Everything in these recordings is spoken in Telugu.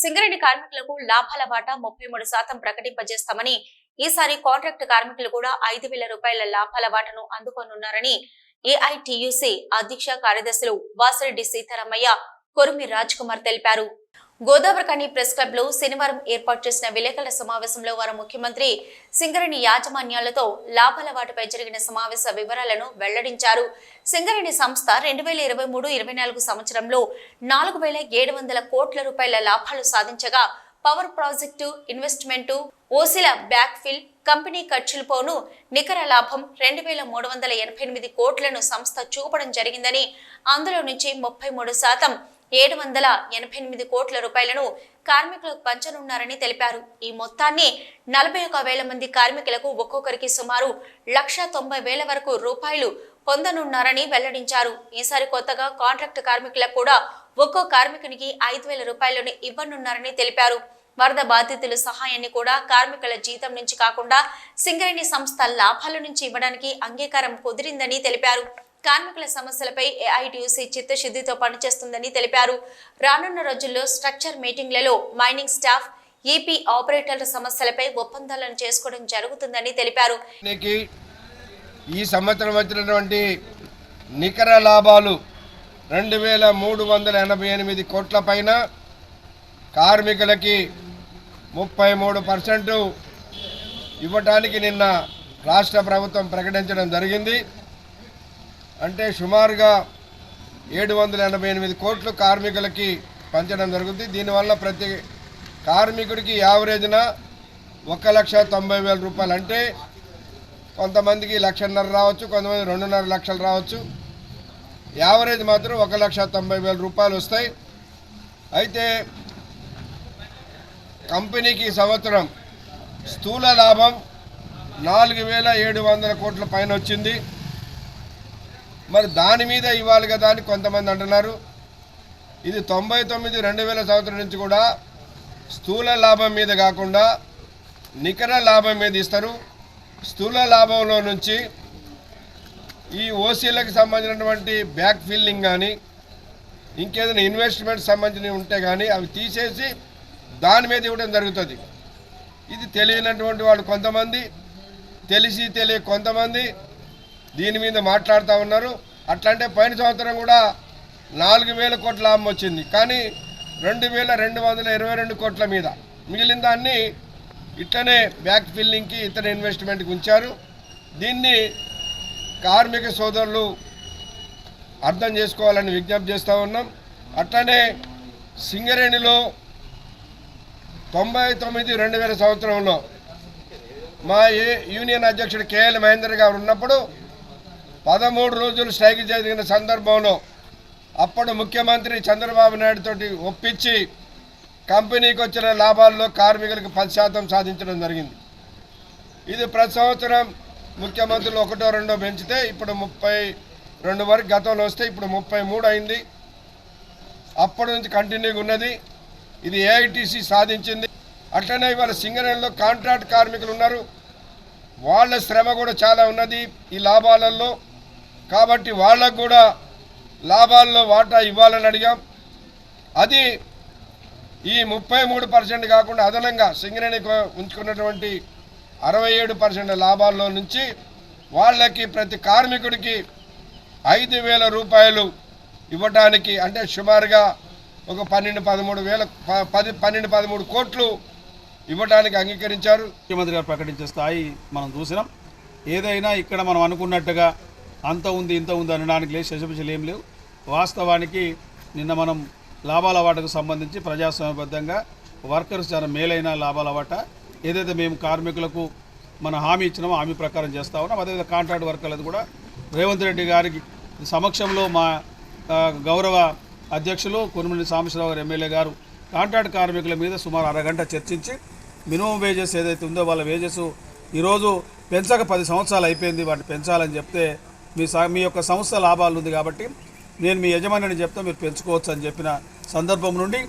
సింగరేణి కార్మికులకు లాభాల వాటా 33% ప్రకటింపజేస్తామని, ఈసారి కాంట్రాక్ట్ కార్మికులు కూడా 5,000 రూపాయల లాభాల వాటను అందుకోనున్నారని ఏఐటియుసి అధ్యక్ష కార్యదర్శులు వాసిరెడ్డి సీతారామయ్య, కొరిమి రాజ్ కుమార్ తెలిపారు. గోదావరిఖని ప్రెస్ క్లబ్ లో శనివారం ఏర్పాటు చేసిన విలేకరుల సమావేశంలో వారు ముఖ్యమంత్రి, సింగరేణి యాజమాన్యాలతో లాభాల వాటిపై జరిగిన సమావేశ వివరాలను వెల్లడించారు. సింగరేణి సంస్థ 2023-24 సంవత్సరంలో 4,700 కోట్ల రూపాయల లాభాలు సాధించగా, పవర్ ప్రాజెక్టు, ఇన్వెస్ట్మెంటు, ఓసిల బ్యాక్ ఫిల్, కంపెనీ ఖర్చులు పోను నికర లాభం 2,388 కోట్లను సంస్థ చూపడం జరిగిందని, అందులో నుంచి 33% 788 కోట్ల రూపాయలను కార్మికులకు పంచనున్నారని తెలిపారు. ఈ మొత్తాన్ని 41,000 మంది కార్మికులకు ఒక్కొక్కరికి సుమారు 1,90,000 వరకు రూపాయలు పొందనున్నారని వెల్లడించారు. ఈసారి కొత్తగా కాంట్రాక్ట్ కార్మికులకు కూడా ఒక్కో కార్మికునికి 5,000 రూపాయలను ఇవ్వనున్నారని తెలిపారు. వరద బాధితుల సహాయాన్ని కూడా కార్మికుల జీతం నుంచి కాకుండా సింగరేణి సంస్థ లాభాల నుంచి ఇవ్వడానికి అంగీకారం కుదిరిందని తెలిపారు. కార్మికుల సమస్యలపై ఏఐటియుసి చిత్తశుద్ధితో పనిచేస్తుందని తెలిపారు. రానున్న రోజుల్లో స్ట్రక్చర్ మీటింగ్లలో మైనింగ్ స్టాఫ్, ఈపీ ఆపరేటర్ల సమస్యలపై ఒప్పందాలను చేసుకోవడం జరుగుతుందని తెలిపారు. ఈ సంవత్సరం వచ్చినటువంటి నికర లాభాలు 2,388 కోట్ల పైన, కార్మికులకి 33% ఇవ్వటానికి నిన్న రాష్ట్ర ప్రభుత్వం ప్రకటించడం జరిగింది. అంటే సుమారుగా 788 కోట్లు కార్మికులకి పంచడం జరుగుతుంది. దీనివల్ల ప్రతి కార్మికుడికి యావరేజ్న 1,90,000 రూపాయలు, అంటే కొంతమందికి 1,50,000 రావచ్చు, కొంతమంది 2.5 లక్షలు రావచ్చు. యావరేజ్ మాత్రం 1,90,000 రూపాయలు వస్తాయి. అయితే కంపెనీకి సంవత్సరం స్థూల లాభం 4,700 కోట్ల పైన వచ్చింది. మరి దాని మీద ఇవ్వాలి కదా అని కొంతమంది అంటున్నారు. ఇది 99-2000 సంవత్సరం నుంచి కూడా స్థూల లాభం మీద కాకుండా నికర లాభం మీద ఇస్తారు. స్థూల లాభంలో నుంచి ఈ ఓసీలకు సంబంధించినటువంటి బ్యాక్ ఫిల్లింగ్ కానీ ఇంకేదైనా ఇన్వెస్ట్మెంట్ సంబంధించినవి ఉంటే కానీ అవి తీసేసి దాని మీద ఇవ్వడం జరుగుతుంది. ఇది తెలియనటువంటి వాళ్ళు కొంతమంది, తెలిసి తెలియ కొంతమంది దీని మీద మాట్లాడుతూ ఉన్నారు. అట్లంటే పోయిన సంవత్సరం కూడా 4,000 కోట్ల లాభం వచ్చింది, కానీ 2,222 కోట్ల మీద మిగిలిన దాన్ని ఇట్లనే బ్యాక్ ఫిల్లింగ్కి, ఇతర ఇన్వెస్ట్మెంట్కి ఉంచారు. దీన్ని కార్మిక సోదరులు అర్థం చేసుకోవాలని విజ్ఞప్తి చేస్తూ ఉన్నాం. అట్లనే సింగరేణిలో 99-2000 సంవత్సరంలో మా యూనియన్ అధ్యక్షుడు కేఎల్ మహేందర్ గారు ఉన్నప్పుడు 13 రోజులు స్ట్రైక్ జరిగిన సందర్భంలో అప్పుడు ముఖ్యమంత్రి చంద్రబాబు నాయుడు తోటి ఒప్పించి కంపెనీకి వచ్చిన లాభాల్లో కార్మికులకు 10% సాధించడం జరిగింది. ఇది ప్రతి సంవత్సరం ముఖ్యమంత్రులు 1-2 పెంచితే ఇప్పుడు 32 వరకు గతంలో వస్తే ఇప్పుడు 33 అయింది. అప్పటి నుంచి కంటిన్యూగా ఉన్నది. ఇది ఏఐటిసి సాధించింది. అట్లనే ఇవాళ సింగరేణిలో కాంట్రాక్ట్ కార్మికులు ఉన్నారు, వాళ్ళ శ్రమ కూడా చాలా ఉన్నది ఈ లాభాలలో. కాబట్టి వాళ్ళకు కూడా లాభాల్లో వాటా ఇవ్వాలని అడిగాం. అది ఈ 33% కాకుండా అదనంగా సింగరేణికి ఉంచుకున్నటువంటి 67% లాభాల్లో నుంచి వాళ్ళకి ప్రతి కార్మికుడికి 5,000 రూపాయలు ఇవ్వటానికి, అంటే సుమారుగా ఒక 12-13 కోట్లు ఇవ్వడానికి అంగీకరించారు. ముఖ్యమంత్రి గారు ప్రకటించే స్థాయి మనం చూసినాం. ఏదైనా ఇక్కడ మనం అనుకున్నట్టుగా అంత ఉంది ఇంత ఉంది అనడానికి లేదు, శశపిశలు ఏం లేవు. వాస్తవానికి నిన్న మనం లాభాల వాటకు సంబంధించి ప్రజాస్వామ్యబద్ధంగా వర్కర్స్ చాలా మేలైన లాభాల వాట ఏదైతే మేము కార్మికులకు మన హామీ ఇచ్చినామో హామీ ప్రకారం చేస్తూ ఉన్నాం. అదేవిధంగా కాంట్రాక్ట్ వర్కర్లది కూడా రేవంత్ రెడ్డి గారికి సమక్షంలో మా గౌరవ అధ్యక్షులు కొనిమిడి సాంబశివరావు గారు ఎమ్మెల్యే గారు కాంట్రాక్ట్ కార్మికుల మీద సుమారు అరగంట చర్చించి మినిమం వేజెస్ ఏదైతే ఉందో వాళ్ళ వేజెస్ ఈరోజు పెంచక 10 సంవత్సరాలు అయిపోయింది, వాటిని పెంచాలని చెప్తే మీ యొక్క సంస్థ లాభాలు ఉంది కాబట్టి నేను మీ యజమాని చెప్తే మీరు పెంచుకోవచ్చు అని చెప్పిన సందర్భం నుండి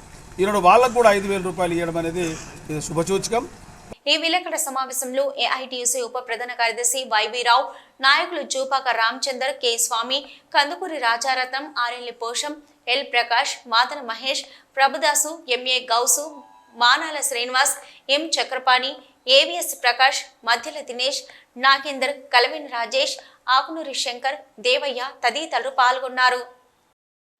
ఈరోజు వాళ్ళకు కూడా 5,000 రూపాయలు ఇవ్వడం అనేది ఇది శుభసూచకం. ఈ విలేకరుల సమావేశంలో ఏఐటీయూసీ ఉప ప్రధాన కార్యదర్శి వైవీరావు, నాయకులు జూపాక రామచందర్, కె స్వామి, కందుకూరి రాజారత్నం, ఆర్ఎల్లి పోషం, ఎల్ ప్రకాష్, మాదన మహేష్, ప్రభుదాసు, ఎంఏ గౌసు, మానాల శ్రీనివాస్, ఎం చక్రపాణి, ఏవిఎస్ ప్రకాష్, మధ్యల దినేష్, నాగేందర్, కలవిన్ రాజేష్, ఆకునూరి శంకర్, దేవయ్య తదితరులు పాల్గొన్నారు.